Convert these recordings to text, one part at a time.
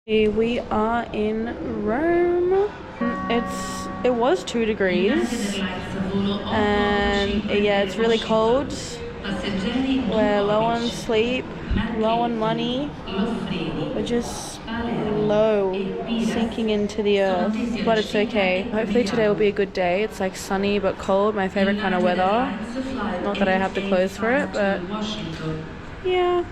Here we are in Rome. It was 2 degrees and yeah, it's really cold. We're low on sleep, low on money. We're just low, sinking into the earth, but it's okay. Hopefully today will be a good day. It's like sunny but cold, my favorite kind of weather. Not that I have the clothes for it, but yeah.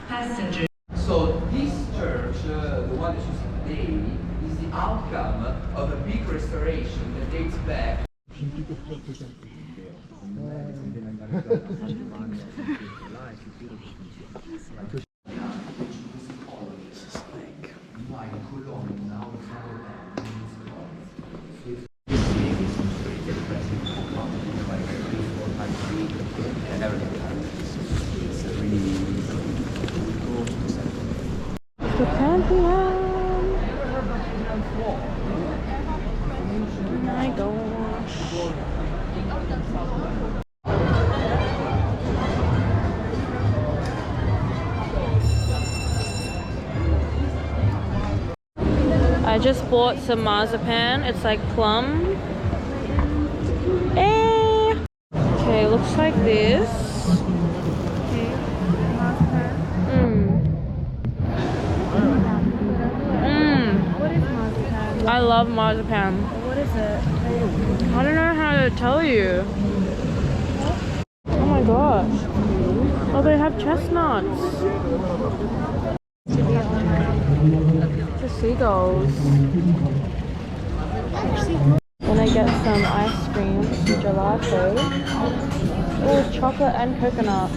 So this church, the one that you see today, is the outcome of a big restoration that dates back. The Pantheon. Oh my gosh. I just bought some marzipan. It's like plum. Okay, looks like this. I love marzipan. What is it? I don't know how to tell you. Oh my gosh. Oh, they have chestnuts. The seagulls. Then I get some ice cream, gelato. Oh, chocolate and coconut.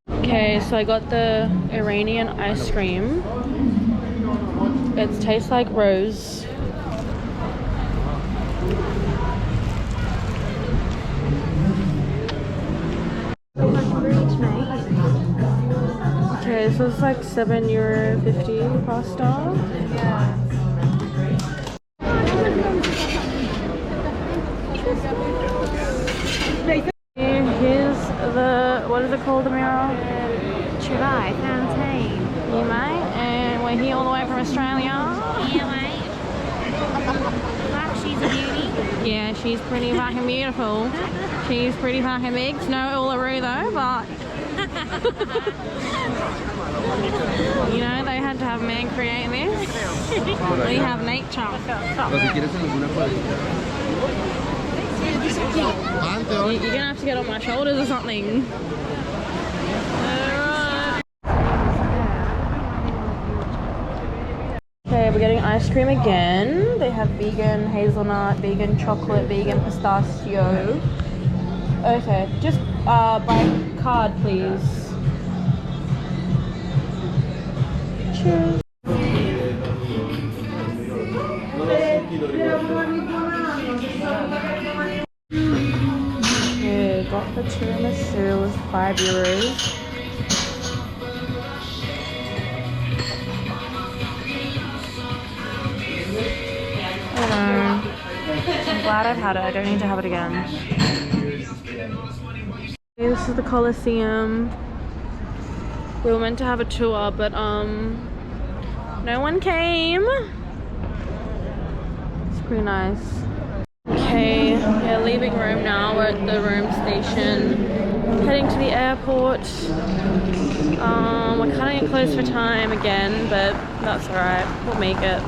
Okay, so I got the Iranian ice cream. It tastes like rose. Okay, so it's like €7.50 pasta. Yeah. Here's the, what is it called, Amira? Trevi, Pantheon. Yeah, mate. And we're here all the way from Australia. Yeah, mate. Fuck, she's a beauty. Yeah, she's pretty fucking beautiful. She's pretty fucking big. It's no Uluru though, but you know, they had to have man create this. We have nature. You're gonna have to get on my shoulders or something. Okay, we're getting ice cream again. They have vegan hazelnut, vegan chocolate, vegan pistachio. Okay, just by card, please. Cheers. Okay, got the tiramisu, it was €5. I'm glad I've had it. I don't need to have it again. Okay, this is the Colloseum. We were meant to have a tour, but no one came. It's pretty nice. Okay, yeah, leaving Rome now. We're at the Rome station, heading to the airport. We're cutting it close for time again, but that's alright. We'll make it.